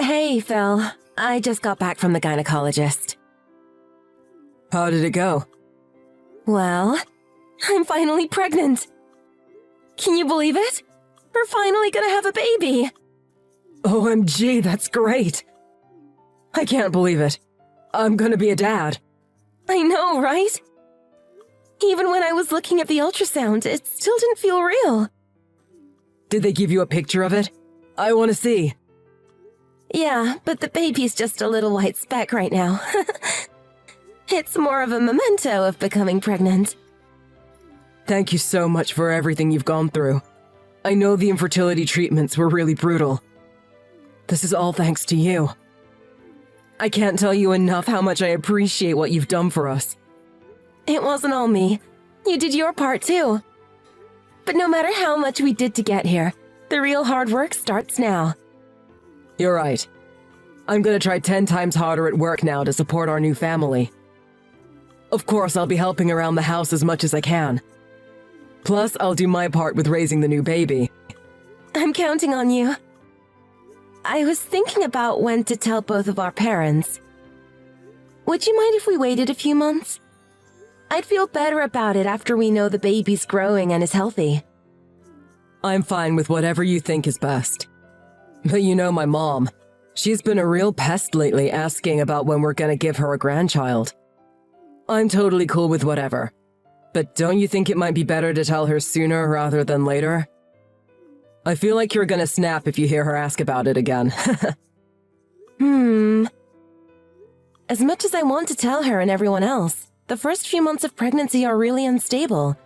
Hey, Phil. I just got back from the gynecologist. How did it go? Well, I'm finally pregnant. Can you believe it? We're finally gonna have a baby. OMG, that's great. I can't believe it. I'm gonna be a dad. I know, right? Even when I was looking at the ultrasound, it still didn't feel real. Did they give you a picture of it? I want to see. Yeah, but the baby's just a little white speck right now. It's more of a memento of becoming pregnant. Thank you so much for everything you've gone through. I know the infertility treatments were really brutal. This is all thanks to you. I can't tell you enough how much I appreciate what you've done for us. It wasn't all me. You did your part too. But no matter how much we did to get here, the real hard work starts now. You're right. I'm gonna try 10 times harder at work now to support our new family. Of course, I'll be helping around the house as much as I can. Plus, I'll do my part with raising the new baby. I'm counting on you. I was thinking about when to tell both of our parents. Would you mind if we waited a few months? I'd feel better about it after we know the baby's growing and is healthy. I'm fine with whatever you think is best. But you know my mom. She's been a real pest lately, asking about when we're gonna give her a grandchild. I'm totally cool with whatever. But don't you think it might be better to tell her sooner rather than later? I feel like you're gonna snap if you hear her ask about it again. As much as I want to tell her and everyone else, the first few months of pregnancy are really unstable.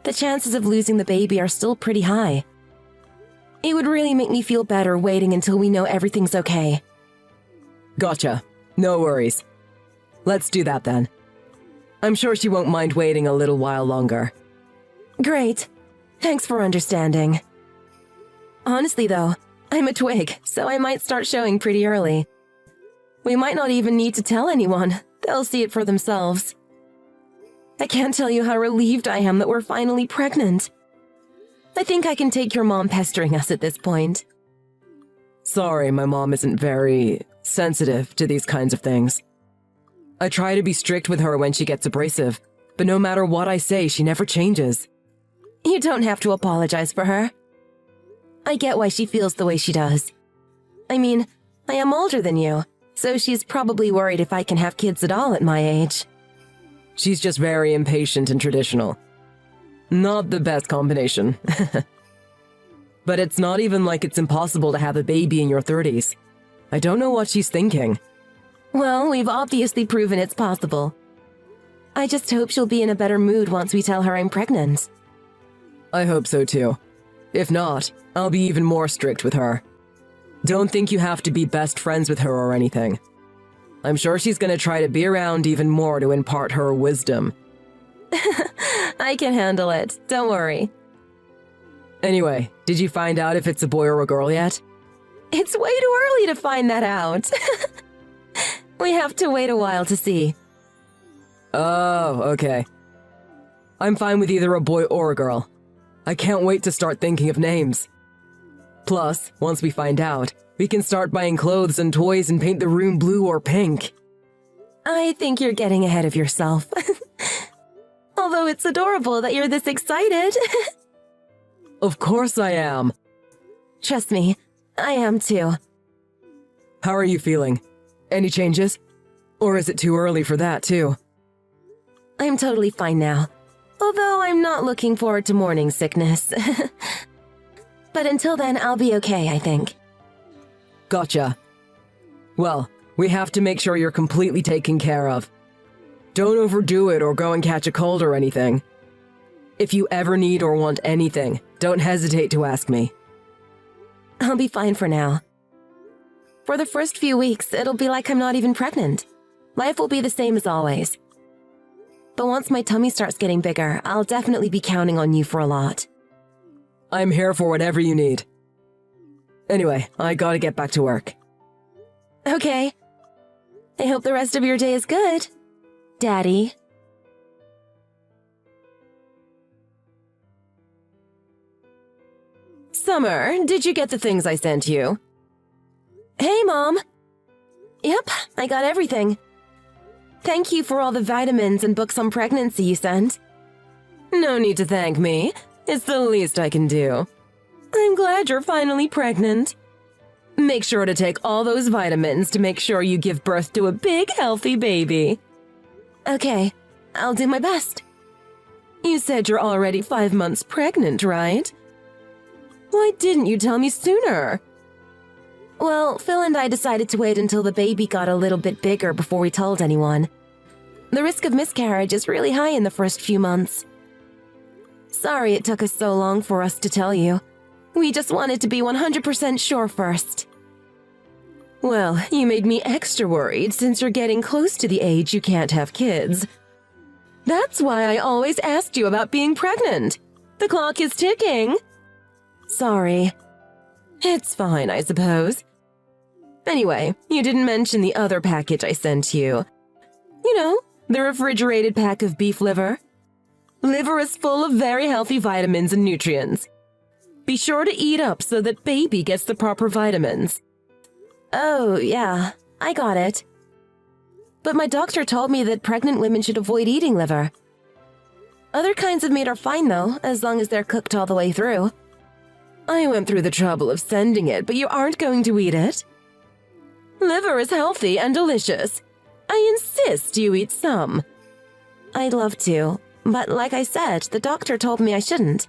The chances of losing the baby are still pretty high. It would really make me feel better waiting until we know everything's okay. Gotcha. No worries. Let's do that then. I'm sure she won't mind waiting a little while longer. Great. Thanks for understanding. Honestly though, I'm a twig, so I might start showing pretty early. We might not even need to tell anyone. They'll see it for themselves. I can't tell you how relieved I am that we're finally pregnant. I think I can take your mom pestering us at this point. Sorry, my mom isn't very sensitive to these kinds of things. I try to be strict with her when she gets abrasive, but no matter what I say, she never changes. You don't have to apologize for her. I get why she feels the way she does. I mean, I am older than you, so she's probably worried if I can have kids at all at my age. She's just very impatient and traditional. Not the best combination. But it's not even like it's impossible to have a baby in your 30s. I don't know what she's thinking. Well, we've obviously proven it's possible. I just hope she'll be in a better mood once we tell her I'm pregnant. I hope so too. If not, I'll be even more strict with her. Don't think you have to be best friends with her or anything. I'm sure she's gonna try to be around even more to impart her wisdom. I can handle it, don't worry. Anyway, did you find out if it's a boy or a girl yet? It's way too early to find that out. We have to wait a while to see. Oh, okay. I'm fine with either a boy or a girl. I can't wait to start thinking of names. Plus, once we find out, we can start buying clothes and toys and paint the room blue or pink. I think you're getting ahead of yourself. Although it's adorable that you're this excited. Of course I am. Trust me, I am too. How are you feeling? Any changes? Or is it too early for that too? I'm totally fine now. Although I'm not looking forward to morning sickness. But until then, I'll be okay, I think. Gotcha. Well, we have to make sure you're completely taken care of. Don't overdo it or go and catch a cold or anything. If you ever need or want anything, don't hesitate to ask me. I'll be fine for now. For the first few weeks, it'll be like I'm not even pregnant. Life will be the same as always. But once my tummy starts getting bigger, I'll definitely be counting on you for a lot. I'm here for whatever you need. Anyway, I gotta get back to work. Okay. I hope the rest of your day is good, Daddy. Summer, did you get the things I sent you? Hey, Mom! Yep, I got everything. Thank you for all the vitamins and books on pregnancy you sent. No need to thank me. It's the least I can do. I'm glad you're finally pregnant. Make sure to take all those vitamins to make sure you give birth to a big, healthy baby. Okay, I'll do my best. You said you're already 5 months pregnant, right? Why didn't you tell me sooner? Well, Phil and I decided to wait until the baby got a little bit bigger before we told anyone. The risk of miscarriage is really high in the first few months. Sorry it took us so long for us to tell you. We just wanted to be 100% sure first. Well, you made me extra worried since you're getting close to the age you can't have kids. That's why I always asked you about being pregnant. The clock is ticking. Sorry. It's fine, I suppose. Anyway, you didn't mention the other package I sent you. You know, the refrigerated pack of beef liver. Liver is full of very healthy vitamins and nutrients. Be sure to eat up so that baby gets the proper vitamins. Oh, yeah, I got it. But my doctor told me that pregnant women should avoid eating liver. Other kinds of meat are fine though, as long as they're cooked all the way through. I went through the trouble of sending it, but you aren't going to eat it? Liver is healthy and delicious. I insist you eat some. I'd love to, but like I said, the doctor told me I shouldn't.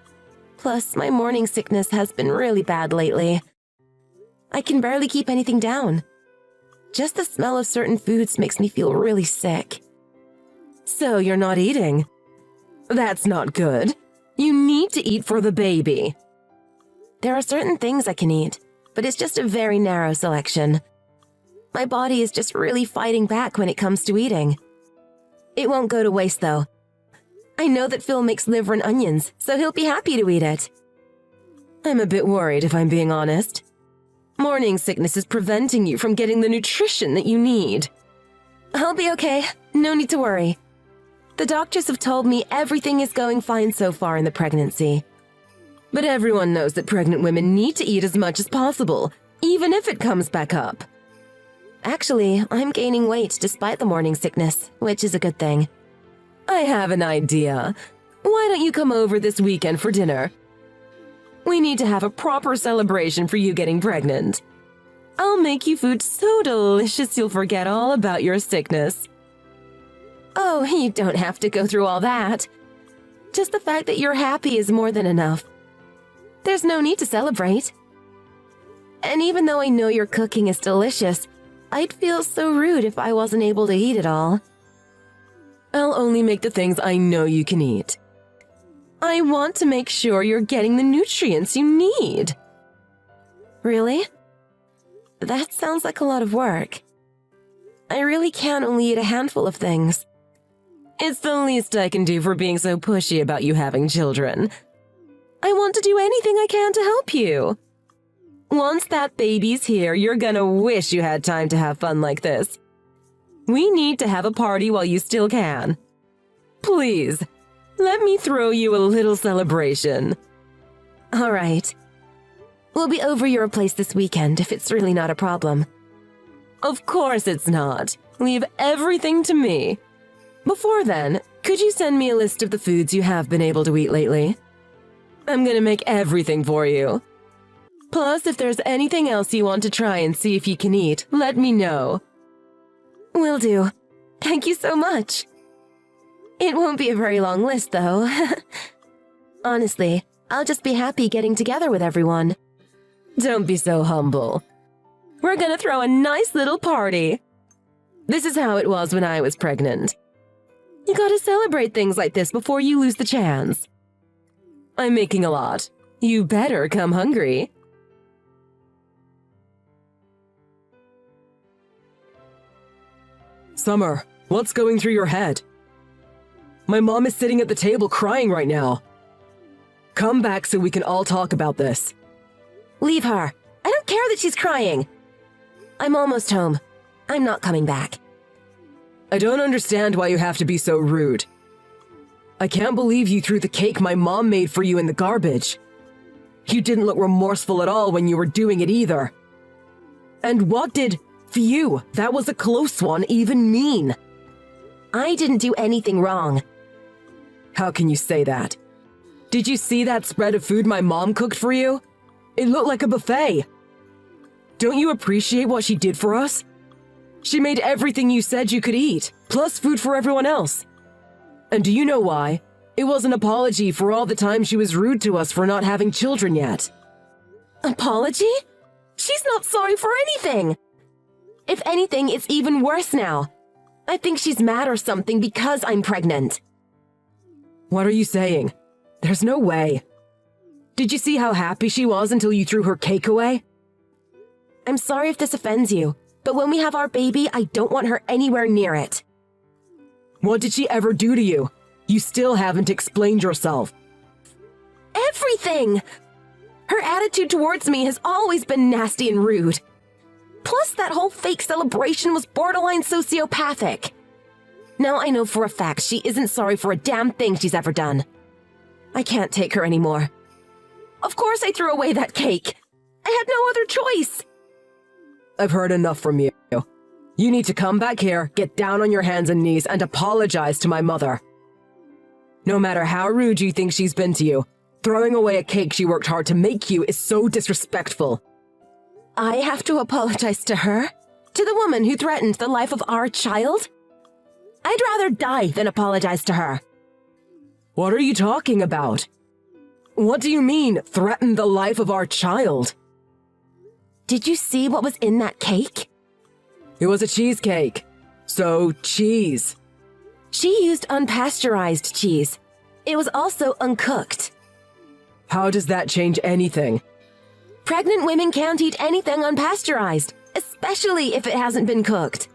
Plus, my morning sickness has been really bad lately. I can barely keep anything down. Just the smell of certain foods makes me feel really sick. So you're not eating? That's not good. You need to eat for the baby. There are certain things I can eat, but it's just a very narrow selection. My body is just really fighting back when it comes to eating. It won't go to waste though. I know that Phil makes liver and onions, so he'll be happy to eat it. I'm a bit worried if I'm being honest. Morning sickness is preventing you from getting the nutrition that you need. I'll be okay. No need to worry. The doctors have told me everything is going fine so far in the pregnancy. But everyone knows that pregnant women need to eat as much as possible, even if it comes back up. Actually, I'm gaining weight despite the morning sickness, which is a good thing. I have an idea. Why don't you come over this weekend for dinner? We need to have a proper celebration for you getting pregnant. I'll make you food so delicious you'll forget all about your sickness. Oh, you don't have to go through all that. Just the fact that you're happy is more than enough. There's no need to celebrate. And even though I know your cooking is delicious, I'd feel so rude if I wasn't able to eat it all. I'll only make the things I know you can eat. I want to make sure you're getting the nutrients you need. Really? That sounds like a lot of work. I really can only eat a handful of things. It's the least I can do for being so pushy about you having children. I want to do anything I can to help you. Once that baby's here, you're gonna wish you had time to have fun like this. We need to have a party while you still can. Please, let me throw you a little celebration. All right. We'll be over your place this weekend if it's really not a problem. Of course it's not. Leave everything to me. Before then, could you send me a list of the foods you have been able to eat lately? I'm gonna make everything for you. Plus, if there's anything else you want to try and see if you can eat, let me know. Will do. Thank you so much. It won't be a very long list, though. Honestly, I'll just be happy getting together with everyone. Don't be so humble. We're gonna throw a nice little party. This is how it was when I was pregnant. You gotta celebrate things like this before you lose the chance. I'm making a lot. You better come hungry. Summer, what's going through your head? My mom is sitting at the table crying right now. Come back so we can all talk about this. Leave her. I don't care that she's crying. I'm almost home. I'm not coming back. I don't understand why you have to be so rude. I can't believe you threw the cake my mom made for you in the garbage. You didn't look remorseful at all when you were doing it either. And what did, phew, that was a close one, even mean? I didn't do anything wrong. How can you say that? Did you see that spread of food my mom cooked for you? It looked like a buffet. Don't you appreciate what she did for us? She made everything you said you could eat, plus food for everyone else. And do you know why? It was an apology for all the time she was rude to us for not having children yet. Apology? She's not sorry for anything. If anything, it's even worse now. I think she's mad or something because I'm pregnant. What are you saying? There's no way. Did you see how happy she was until you threw her cake away? I'm sorry if this offends you, but when we have our baby, I don't want her anywhere near it. What did she ever do to you? You still haven't explained yourself. Everything! Her attitude towards me has always been nasty and rude. Plus, that whole fake celebration was borderline sociopathic. Now I know for a fact she isn't sorry for a damn thing she's ever done. I can't take her anymore. Of course I threw away that cake. I had no other choice. I've heard enough from you. You need to come back here, get down on your hands and knees, and apologize to my mother. No matter how rude you think she's been to you, throwing away a cake she worked hard to make you is so disrespectful. I have to apologize to her? To the woman who threatened the life of our child? I'd rather die than apologize to her. What are you talking about? What do you mean, threaten the life of our child? Did you see what was in that cake? It was a cheesecake. So, cheese. She used unpasteurized cheese. It was also uncooked. How does that change anything? Pregnant women can't eat anything unpasteurized, especially if it hasn't been cooked.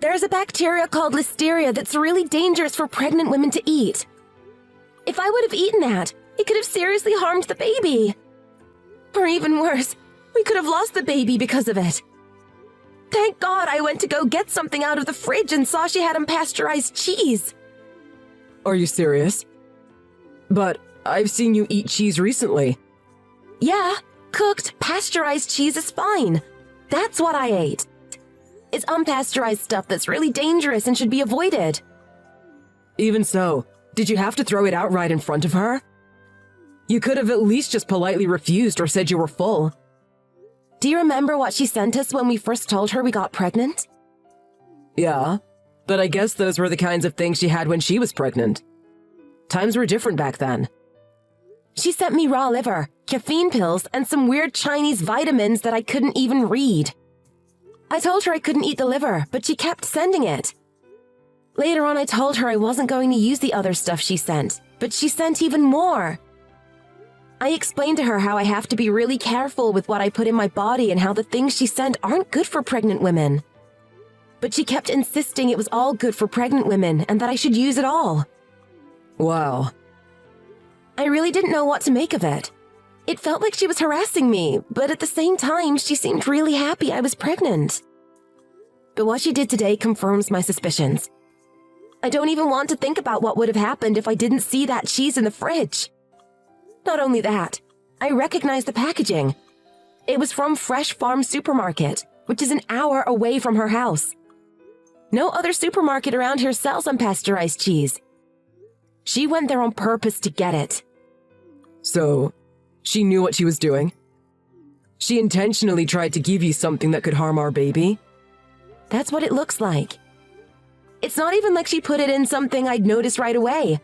There's a bacteria called Listeria that's really dangerous for pregnant women to eat. If I would have eaten that, it could have seriously harmed the baby. Or even worse, we could have lost the baby because of it. Thank God I went to go get something out of the fridge and saw she had unpasteurized cheese. Are you serious? But I've seen you eat cheese recently. Yeah, cooked, pasteurized cheese is fine. That's what I ate. It's unpasteurized stuff that's really dangerous and should be avoided. Even so, did you have to throw it out right in front of her? You could have at least just politely refused or said you were full. Do you remember what she sent us when we first told her we got pregnant? Yeah, but I guess those were the kinds of things she had when she was pregnant. Times were different back then. She sent me raw liver, caffeine pills, and some weird Chinese vitamins that I couldn't even read. I told her I couldn't eat the liver, but she kept sending it. Later on, I told her I wasn't going to use the other stuff she sent, but she sent even more. I explained to her how I have to be really careful with what I put in my body and how the things she sent aren't good for pregnant women. But she kept insisting it was all good for pregnant women and that I should use it all. Wow. I really didn't know what to make of it. It felt like she was harassing me, but at the same time, she seemed really happy I was pregnant. But what she did today confirms my suspicions. I don't even want to think about what would have happened if I didn't see that cheese in the fridge. Not only that, I recognized the packaging. It was from Fresh Farm Supermarket, which is an hour away from her house. No other supermarket around here sells unpasteurized cheese. She went there on purpose to get it. So, she knew what she was doing? She intentionally tried to give you something that could harm our baby? That's what it looks like. It's not even like she put it in something I'd notice right away.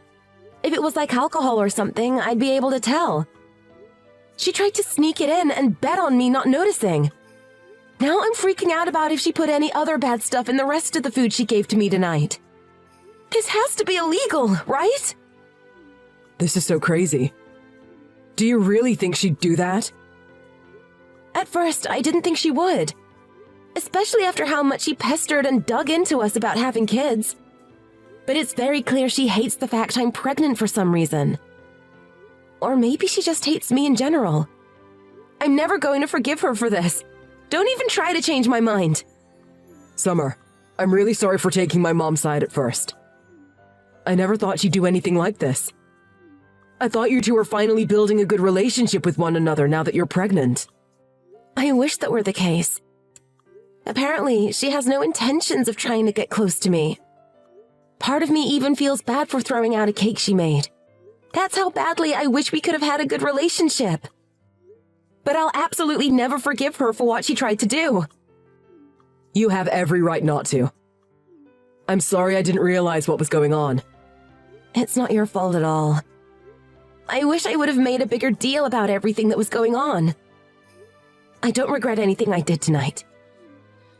If it was like alcohol or something, I'd be able to tell. She tried to sneak it in and bet on me not noticing. Now I'm freaking out about if she put any other bad stuff in the rest of the food she gave to me tonight. This has to be illegal, right? This is so crazy. Do you really think she'd do that? At first, I didn't think she would. Especially after how much she pestered and dug into us about having kids. But it's very clear she hates the fact I'm pregnant for some reason. Or maybe she just hates me in general. I'm never going to forgive her for this. Don't even try to change my mind. Summer, I'm really sorry for taking my mom's side at first. I never thought she'd do anything like this. I thought you two were finally building a good relationship with one another now that you're pregnant. I wish that were the case. Apparently, she has no intentions of trying to get close to me. Part of me even feels bad for throwing out a cake she made. That's how badly I wish we could have had a good relationship. But I'll absolutely never forgive her for what she tried to do. You have every right not to. I'm sorry I didn't realize what was going on. It's not your fault at all. I wish I would have made a bigger deal about everything that was going on. I don't regret anything I did tonight.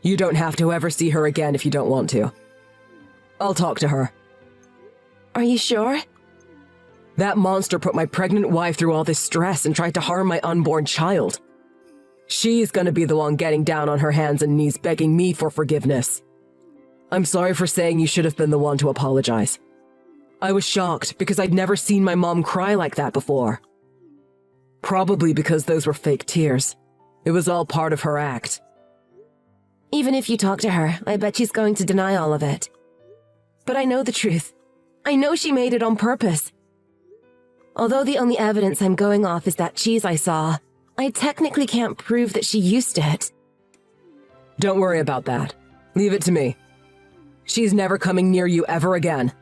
You don't have to ever see her again if you don't want to. I'll talk to her. Are you sure? That monster put my pregnant wife through all this stress and tried to harm my unborn child. She's gonna be the one getting down on her hands and knees begging me for forgiveness. I'm sorry for saying you should have been the one to apologize. I was shocked because I'd never seen my mom cry like that before. Probably because those were fake tears. It was all part of her act. Even if you talk to her, I bet she's going to deny all of it. But I know the truth. I know she made it on purpose. Although the only evidence I'm going off is that cheese I saw, I technically can't prove that she used it. Don't worry about that. Leave it to me. She's never coming near you ever again.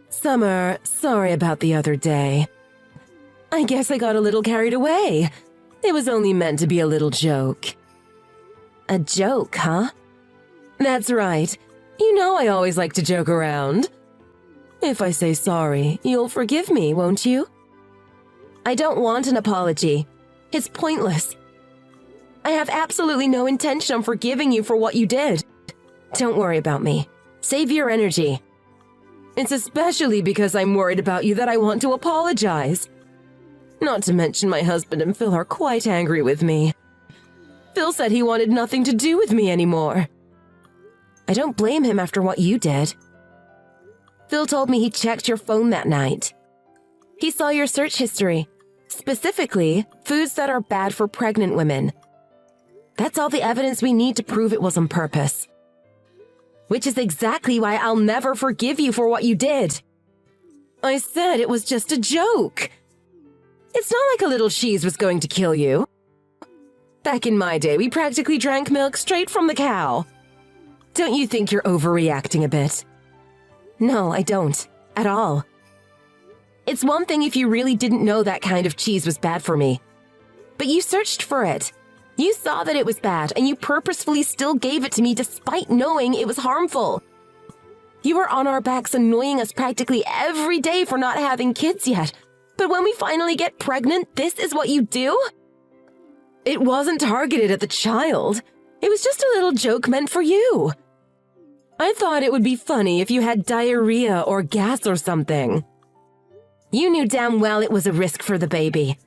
Summer, sorry about the other day. I guess I got a little carried away. It was only meant to be a little joke. A joke, huh? That's right. You know I always like to joke around. If I say sorry, you'll forgive me, won't you? I don't want an apology. It's pointless. I have absolutely no intention of forgiving you for what you did. Don't worry about me. Save your energy. It's especially because I'm worried about you that I want to apologize. Not to mention my husband and Phil are quite angry with me. Phil said he wanted nothing to do with me anymore. I don't blame him after what you did. Phil told me he checked your phone that night. He saw your search history, specifically foods that are bad for pregnant women. That's all the evidence we need to prove it was on purpose. Which is exactly why I'll never forgive you for what you did. I said it was just a joke. It's not like a little cheese was going to kill you. Back in my day, we practically drank milk straight from the cow. Don't you think you're overreacting a bit? No, I don't. At all. It's one thing if you really didn't know that kind of cheese was bad for me. But you searched for it. You saw that it was bad, and you purposefully still gave it to me despite knowing it was harmful. You were on our backs annoying us practically every day for not having kids yet. But when we finally get pregnant, this is what you do? It wasn't targeted at the child. It was just a little joke meant for you. I thought it would be funny if you had diarrhea or gas or something. You knew damn well it was a risk for the baby.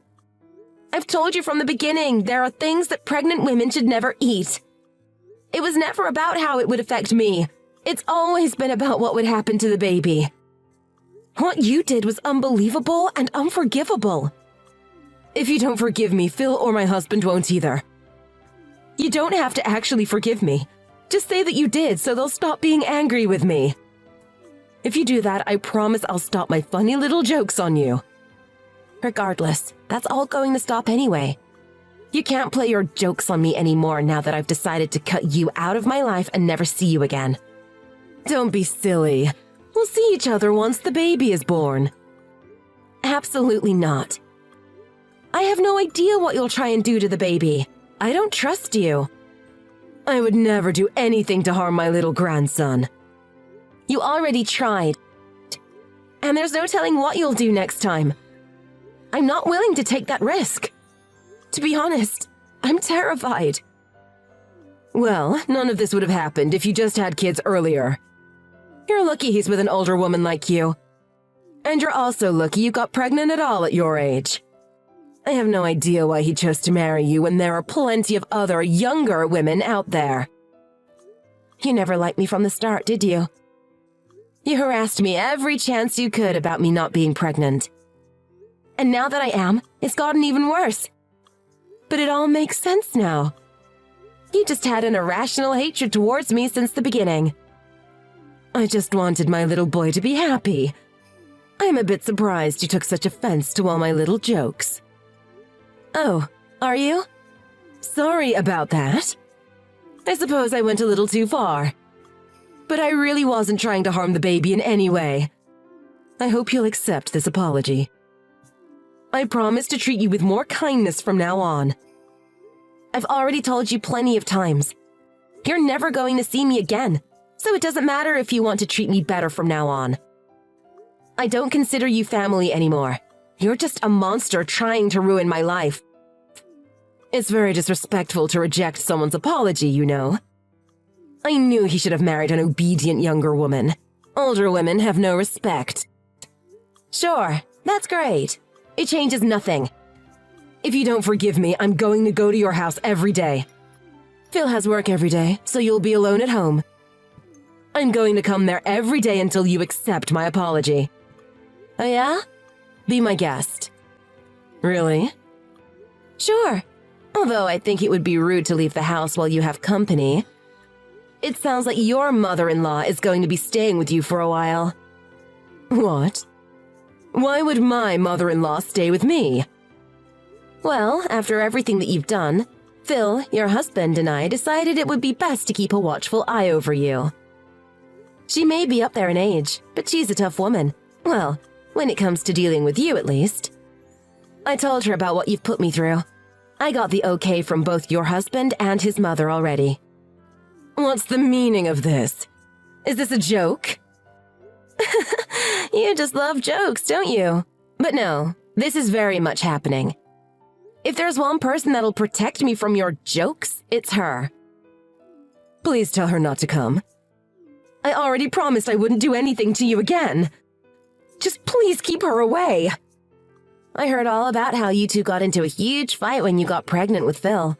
I've told you from the beginning, there are things that pregnant women should never eat. It was never about how it would affect me. It's always been about what would happen to the baby. What you did was unbelievable and unforgivable. If you don't forgive me, Phil or my husband won't either. You don't have to actually forgive me. Just say that you did so they'll stop being angry with me. If you do that, I promise I'll stop my funny little jokes on you. Regardless, that's all going to stop anyway. You can't play your jokes on me anymore now that I've decided to cut you out of my life and never see you again. Don't be silly. We'll see each other once the baby is born. Absolutely not. I have no idea what you'll try and do to the baby. I don't trust you. I would never do anything to harm my little grandson. You already tried. And there's no telling what you'll do next time. I'm not willing to take that risk. To be honest, I'm terrified. Well, none of this would have happened if you just had kids earlier. You're lucky he's with an older woman like you. And you're also lucky you got pregnant at all at your age. I have no idea why he chose to marry you when there are plenty of other, younger women out there. You never liked me from the start, did you? You harassed me every chance you could about me not being pregnant. And now that I am, it's gotten even worse. But it all makes sense now. You just had an irrational hatred towards me since the beginning. I just wanted my little boy to be happy. I'm a bit surprised you took such offense to all my little jokes. Oh, are you? Sorry about that. I suppose I went a little too far. But I really wasn't trying to harm the baby in any way. I hope you'll accept this apology. I promise to treat you with more kindness from now on. I've already told you plenty of times. You're never going to see me again, so it doesn't matter if you want to treat me better from now on. I don't consider you family anymore. You're just a monster trying to ruin my life. It's very disrespectful to reject someone's apology, you know. I knew he should have married an obedient younger woman. Older women have no respect. Sure, that's great. It changes nothing. If you don't forgive me, I'm going to go to your house every day. Phil has work every day, so you'll be alone at home. I'm going to come there every day until you accept my apology. Oh yeah? Be my guest. Really? Sure. Although I think it would be rude to leave the house while you have company. It sounds like your mother-in-law is going to be staying with you for a while. What? Why would my mother-in-law stay with me? Well, after everything that you've done, Phil, your husband, and I decided it would be best to keep a watchful eye over you. She may be up there in age, but she's a tough woman. Well, when it comes to dealing with you, at least. I told her about what you've put me through. I got the okay from both your husband and his mother already. What's the meaning of this? Is this a joke? You just love jokes, don't you? But no, this is very much happening. If there's one person that'll protect me from your jokes, it's her. Please tell her not to come. I already promised I wouldn't do anything to you again. Just please keep her away. I heard all about how you two got into a huge fight when you got pregnant with Phil.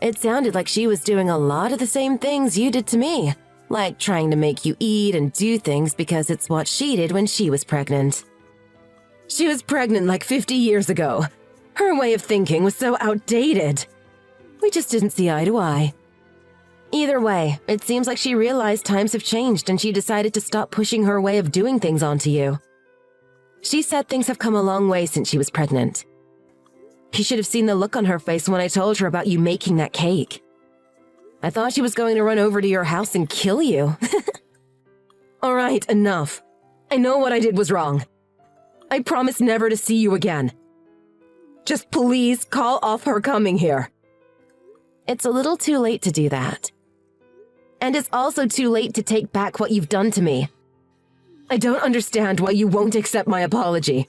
It sounded like she was doing a lot of the same things you did to me, like trying to make you eat and do things because it's what she did when she was pregnant. She was pregnant like 50 years ago. Her way of thinking was so outdated. We just didn't see eye to eye. Either way, it seems like she realized times have changed and she decided to stop pushing her way of doing things onto you. She said things have come a long way since she was pregnant. You should have seen the look on her face when I told her about you making that cake. I thought she was going to run over to your house and kill you. All right, enough. I know what I did was wrong. I promise never to see you again. Just please call off her coming here. It's a little too late to do that. And it's also too late to take back what you've done to me. I don't understand why you won't accept my apology.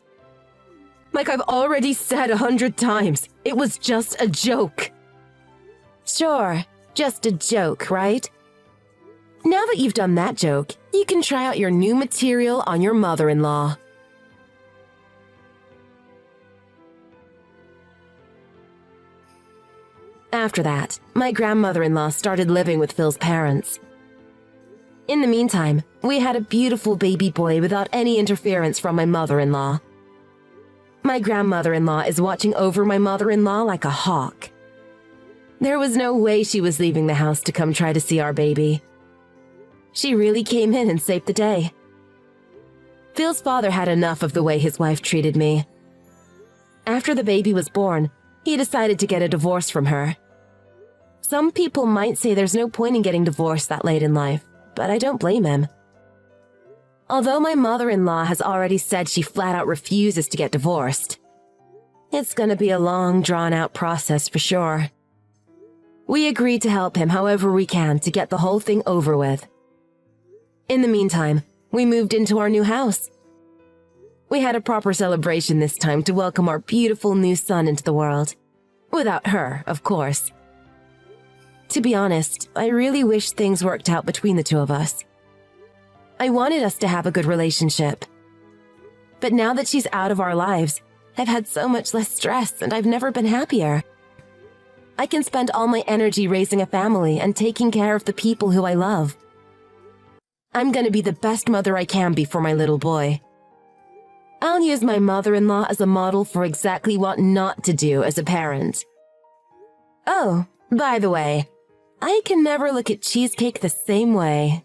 Like I've already said 100 times, it was just a joke. Sure, just a joke, right? Now that you've done that joke, you can try out your new material on your mother-in-law. After that, my grandmother-in-law started living with Phil's parents. In the meantime, we had a beautiful baby boy without any interference from my mother-in-law. My grandmother-in-law is watching over my mother-in-law like a hawk. There was no way she was leaving the house to come try to see our baby. She really came in and saved the day. Phil's father had enough of the way his wife treated me. After the baby was born, he decided to get a divorce from her. Some people might say there's no point in getting divorced that late in life, but I don't blame him. Although my mother-in-law has already said she flat out refuses to get divorced. It's gonna be a long, drawn-out process for sure. We agreed to help him however we can to get the whole thing over with. In the meantime, we moved into our new house. We had a proper celebration this time to welcome our beautiful new son into the world. Without her, of course. To be honest, I really wish things worked out between the two of us. I wanted us to have a good relationship. But now that she's out of our lives, I've had so much less stress and I've never been happier. I can spend all my energy raising a family and taking care of the people who I love. I'm gonna be the best mother I can be for my little boy. I'll use my mother-in-law as a model for exactly what not to do as a parent. Oh, by the way, I can never look at cheesecake the same way.